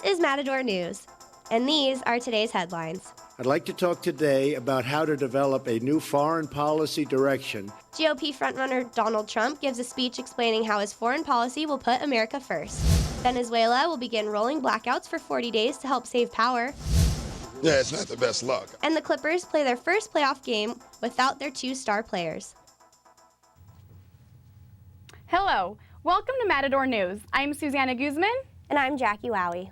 This is Matador News, and these are today's headlines. I'd like to talk today about how to develop a new foreign policy direction. GOP frontrunner Donald Trump gives a speech explaining how his foreign policy will put America first. Venezuela will begin rolling blackouts for 40 days to help save power. Yeah, it's not the best luck. And the Clippers play their first playoff game without their two star players. Hello, welcome to Matador News. I'm Susana Guzman. And I'm Jackie Wawee.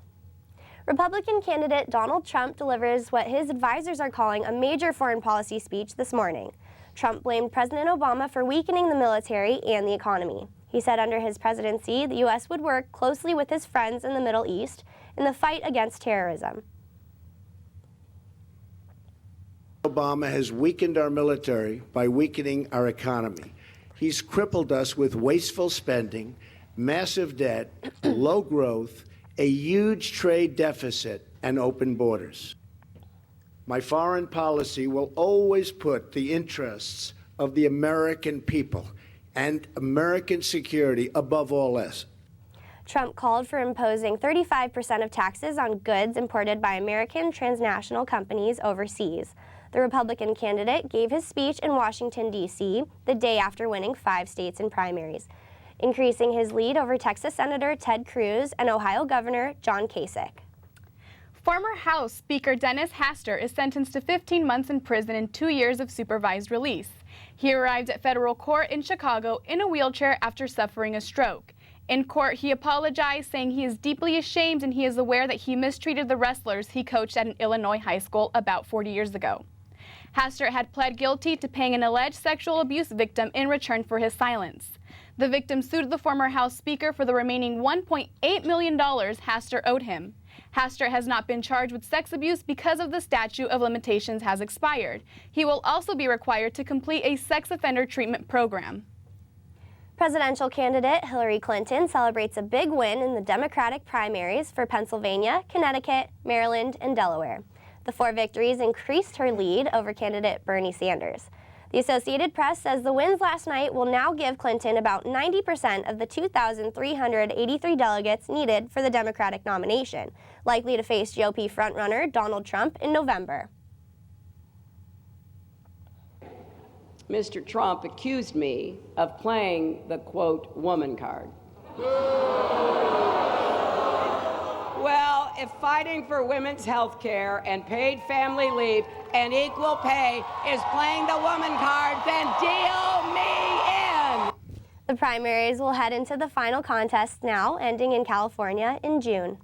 Republican candidate Donald Trump delivers what his advisors are calling a major foreign policy speech this morning. Trump blamed President Obama for weakening the military and the economy. He said under his presidency, the U.S. would work closely with his friends in the Middle East in the fight against terrorism. Obama has weakened our military by weakening our economy. He's crippled us with wasteful spending, massive debt, low growth, a huge trade deficit, and open borders. My foreign policy will always put the interests of the American people and American security above all else. Trump called for imposing 35% of taxes on goods imported by American transnational companies overseas. The Republican candidate gave his speech in Washington, D.C., the day after winning 5 states in primaries, increasing his lead over Texas Senator Ted Cruz and Ohio Governor John Kasich. Former House Speaker Dennis Hastert is sentenced to 15 months in prison and 2 years of supervised release. He arrived at federal court in Chicago in a wheelchair after suffering a stroke. In court, he apologized, saying he is deeply ashamed and he is aware that he mistreated the wrestlers he coached at an Illinois high school about 40 years ago. Hastert had pled guilty to paying an alleged sexual abuse victim in return for his silence. The victim sued the former House Speaker for the remaining $1.8 million Hastert owed him. Hastert has not been charged with sex abuse because of the statute of limitations has expired. He will also be required to complete a sex offender treatment program. Presidential candidate Hillary Clinton celebrates a big win in the Democratic primaries for Pennsylvania, Connecticut, Maryland, and Delaware. The 4 victories increased her lead over candidate Bernie Sanders. The Associated Press says the wins last night will now give Clinton about 90% of the 2,383 delegates needed for the Democratic nomination, likely to face GOP frontrunner Donald Trump in November. Mr. Trump accused me of playing the, quote, woman card. Well, if fighting for women's health care and paid family leave and equal pay is playing the woman card, then deal me in. The primaries will head into the final contest now, ending in California in June.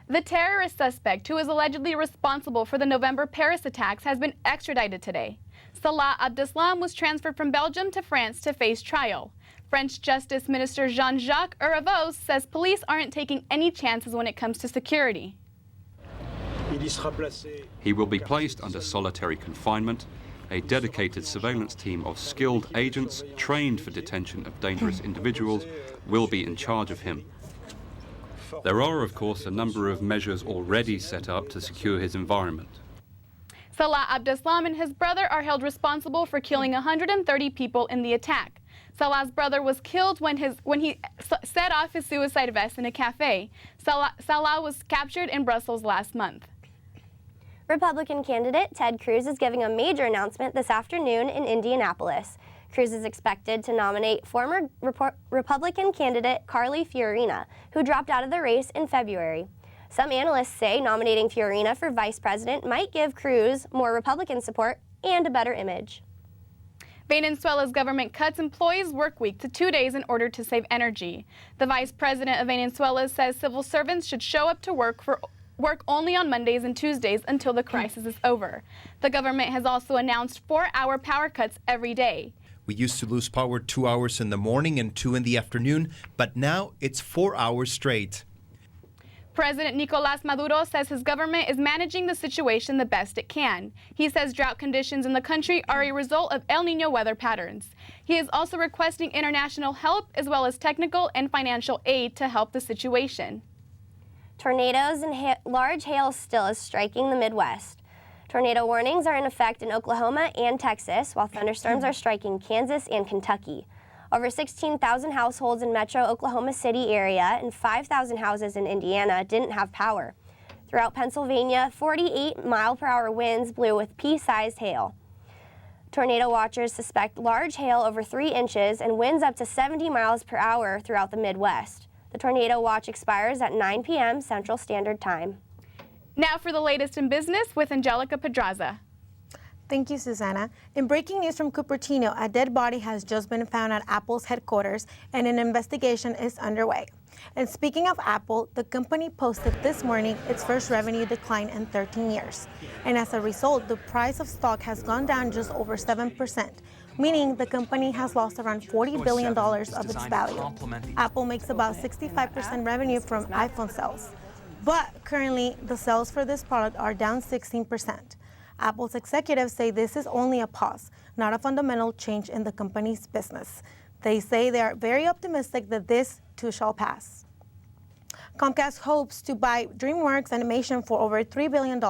The terrorist suspect who is allegedly responsible for the November Paris attacks has been extradited today. Salah Abdeslam was transferred from Belgium to France to face trial. French Justice Minister Jean-Jacques Urevaux says police aren't taking any chances when it comes to security. He will be placed under solitary confinement. A dedicated surveillance team of skilled agents trained for detention of dangerous individuals will be in charge of him. There are, of course, a number of measures already set up to secure his environment. Salah Abdeslam and his brother are held responsible for killing 130 people in the attack. Salah's brother was killed when he set off his suicide vest in a cafe. Salah was captured in Brussels last month. Republican candidate Ted Cruz is giving a major announcement this afternoon in Indianapolis. Cruz is expected to nominate former Republican candidate Carly Fiorina, who dropped out of the race in February. Some analysts say nominating Fiorina for vice president might give Cruz more Republican support and a better image. Venezuela's government cuts employees' work week to 2 days in order to save energy. The vice president of Venezuela says civil servants should show up to work only on Mondays and Tuesdays until the crisis is over. The government has also announced 4-hour power cuts every day. We used to lose power 2 hours in the morning and 2 in the afternoon, but now it's 4 hours straight. President Nicolás Maduro says his government is managing the situation the best it can. He says drought conditions in the country are a result of El Niño weather patterns. He is also requesting international help as well as technical and financial aid to help the situation. Tornadoes and large hail still is striking the Midwest. Tornado warnings are in effect in Oklahoma and Texas, while thunderstorms are striking Kansas and Kentucky. Over 16,000 households in metro Oklahoma City area and 5,000 houses in Indiana didn't have power. Throughout Pennsylvania, 48-mile-per-hour winds blew with pea-sized hail. Tornado watchers suspect large hail over 3 inches and winds up to 70 miles per hour throughout the Midwest. The tornado watch expires at 9 p.m. Central Standard Time. Now for the latest in business with Angelica Pedraza. Thank you, Susana. In breaking news from Cupertino, a dead body has just been found at Apple's headquarters and an investigation is underway. And speaking of Apple, the company posted this morning its first revenue decline in 13 years. And as a result, the price of stock has gone down just over 7%, meaning the company has lost around $40 billion of its value. Apple makes about 65% revenue from iPhone sales. But currently, the sales for this product are down 16%. Apple's executives say this is only a pause, not a fundamental change in the company's business. They say they are very optimistic that this too shall pass. Comcast hopes to buy DreamWorks Animation for over $3 billion.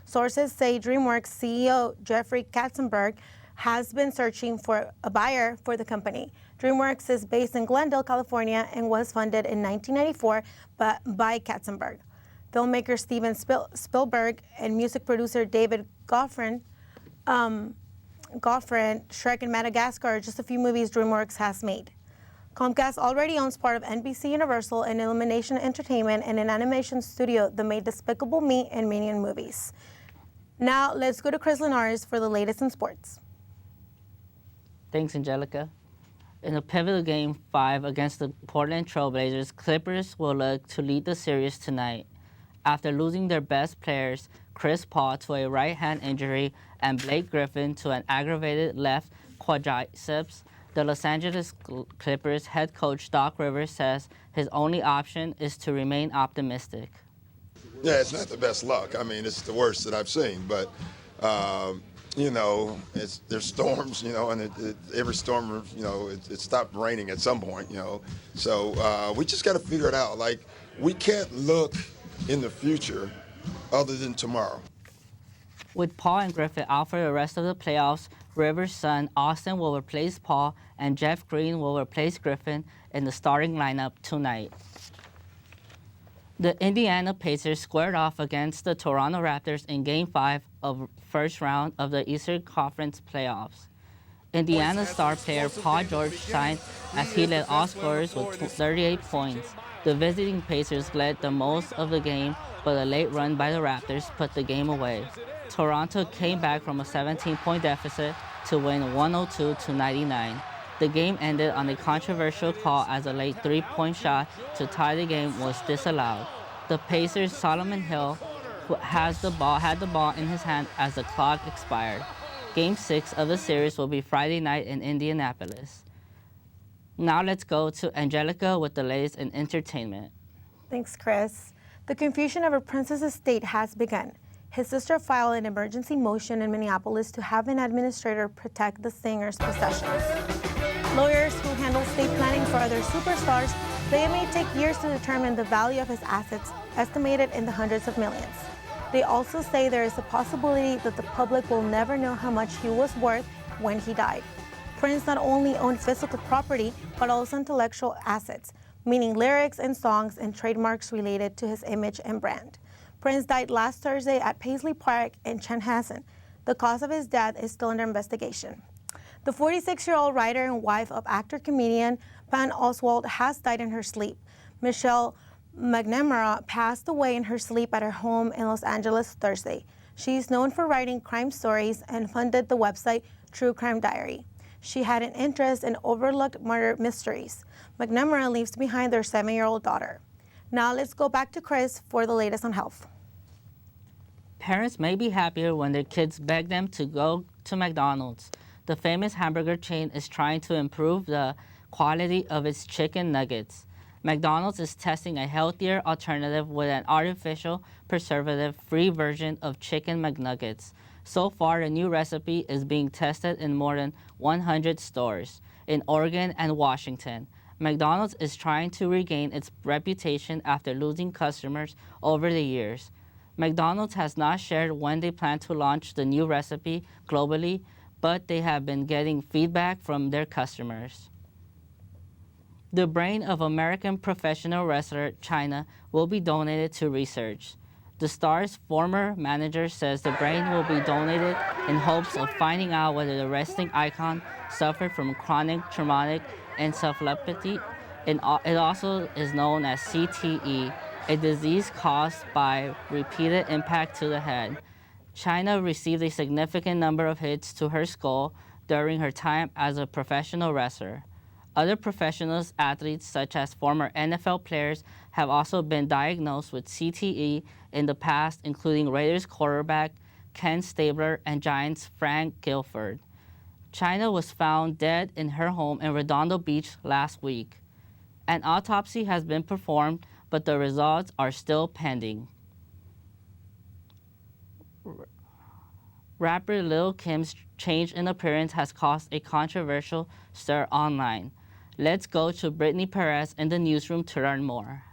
Sources say DreamWorks CEO Jeffrey Katzenberg has been searching for a buyer for the company. DreamWorks is based in Glendale, California, and was funded in 1994 by Katzenberg. Filmmaker Steven Spielberg and music producer David Goffin, Shrek and Madagascar are just a few movies DreamWorks has made. Comcast already owns part of NBC Universal and Illumination Entertainment and an animation studio that made Despicable Me and Minion movies. Now let's go to Chris Linares for the latest in sports. Thanks, Angelica. In a pivotal Game 5 against the Portland Trail Blazers, Clippers will look to lead the series tonight. After losing their best players, Chris Paul to a right hand injury and Blake Griffin to an aggravated left quadriceps, the Los Angeles Clippers head coach Doc Rivers says his only option is to remain optimistic. Yeah, it's not the best luck. I mean, it's the worst that I've seen. But, you know, there's storms, you know, and every storm, you know, it stopped raining at some point, you know. So we just got to figure it out. Like, we can't look in the future other than tomorrow. With Paul and Griffin out for the rest of the playoffs, Rivers' son Austin will replace Paul and Jeff Green will replace Griffin in the starting lineup tonight. The Indiana Pacers squared off against the Toronto Raptors in Game 5 of first round of the Eastern Conference playoffs. Indiana star player Paul George shined as he led all scorers with 38 points. The visiting Pacers led the most of the game, but a late run by the Raptors put the game away. Toronto came back from a 17-point deficit to win 102-99. The game ended on a controversial call as a late three-point shot to tie the game was disallowed. The Pacers' Solomon Hill had the ball in his hand as the clock expired. Game 6 of the series will be Friday night in Indianapolis. Now let's go to Angelica with the latest in entertainment. Thanks, Chris. The confusion over Prince's estate has begun. His sister filed an emergency motion in Minneapolis to have an administrator protect the singer's possessions. Lawyers who handle estate planning for other superstars say it may take years to determine the value of his assets, estimated in the hundreds of millions. They also say there is a possibility that the public will never know how much he was worth when he died. Prince not only owned physical property, but also intellectual assets, meaning lyrics and songs and trademarks related to his image and brand. Prince died last Thursday at Paisley Park in Chanhassen. The cause of his death is still under investigation. The 46-year-old writer and wife of actor-comedian Patton Oswalt has died in her sleep. Michelle McNamara passed away in her sleep at her home in Los Angeles Thursday. She is known for writing crime stories and funded the website True Crime Diary. She had an interest in overlooked murder mysteries. McNamara leaves behind their 7-year-old daughter. Now let's go back to Chris for the latest on health. Parents may be happier when their kids beg them to go to McDonald's. The famous hamburger chain is trying to improve the quality of its chicken nuggets. McDonald's is testing a healthier alternative with an artificial, preservative-free version of chicken McNuggets. So far, the new recipe is being tested in more than 100 stores in Oregon and Washington. McDonald's is trying to regain its reputation after losing customers over the years. McDonald's has not shared when they plan to launch the new recipe globally, but they have been getting feedback from their customers. The brain of American professional wrestler Chyna will be donated to research. The star's former manager says the brain will be donated in hopes of finding out whether the wrestling icon suffered from chronic traumatic encephalopathy. It also is known as CTE, a disease caused by repeated impact to the head. Chyna received a significant number of hits to her skull during her time as a professional wrestler. Other professional athletes, such as former NFL players, have also been diagnosed with CTE in the past, including Raiders quarterback Ken Stabler and Giants Frank Guilford. Chyna was found dead in her home in Redondo Beach last week. An autopsy has been performed, but the results are still pending. Rapper Lil Kim's change in appearance has caused a controversial stir online. Let's go to Brittni Perez in the newsroom to learn more.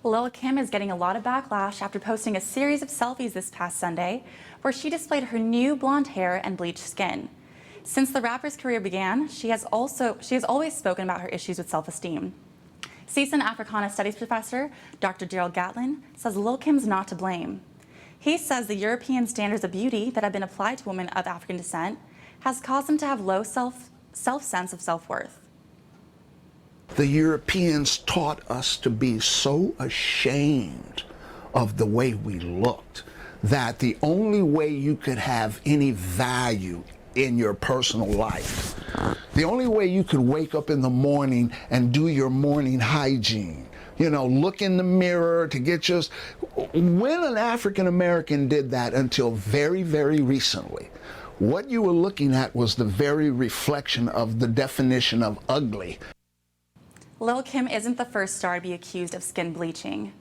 Lil Kim is getting a lot of backlash after posting a series of selfies this past Sunday where she displayed her new blonde hair and bleached skin. Since the rapper's career began, she has always spoken about her issues with self-esteem. CSUN Africana Studies professor Dr. Darryle Gatlin says Lil Kim's not to blame. He says the European standards of beauty that have been applied to women of African descent has caused them to have low sense of self-worth. The Europeans taught us to be so ashamed of the way we looked that the only way you could have any value in your personal life, the only way you could wake up in the morning and do your morning hygiene, you know, look in the mirror to get just, when an African American did that until very, very recently, what you were looking at was the very reflection of the definition of ugly. Lil Kim isn't the first star to be accused of skin bleaching.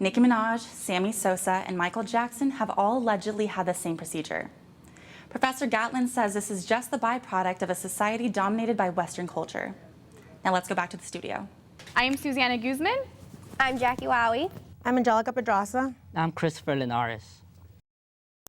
Nicki Minaj, Sammy Sosa, and Michael Jackson have all allegedly had the same procedure. Professor Gatlin says this is just the byproduct of a society dominated by Western culture. Now let's go back to the studio. I am Susana Guzman. I'm Jackie Wawee. I'm Angelica Pedraza. I'm Christopher Linares.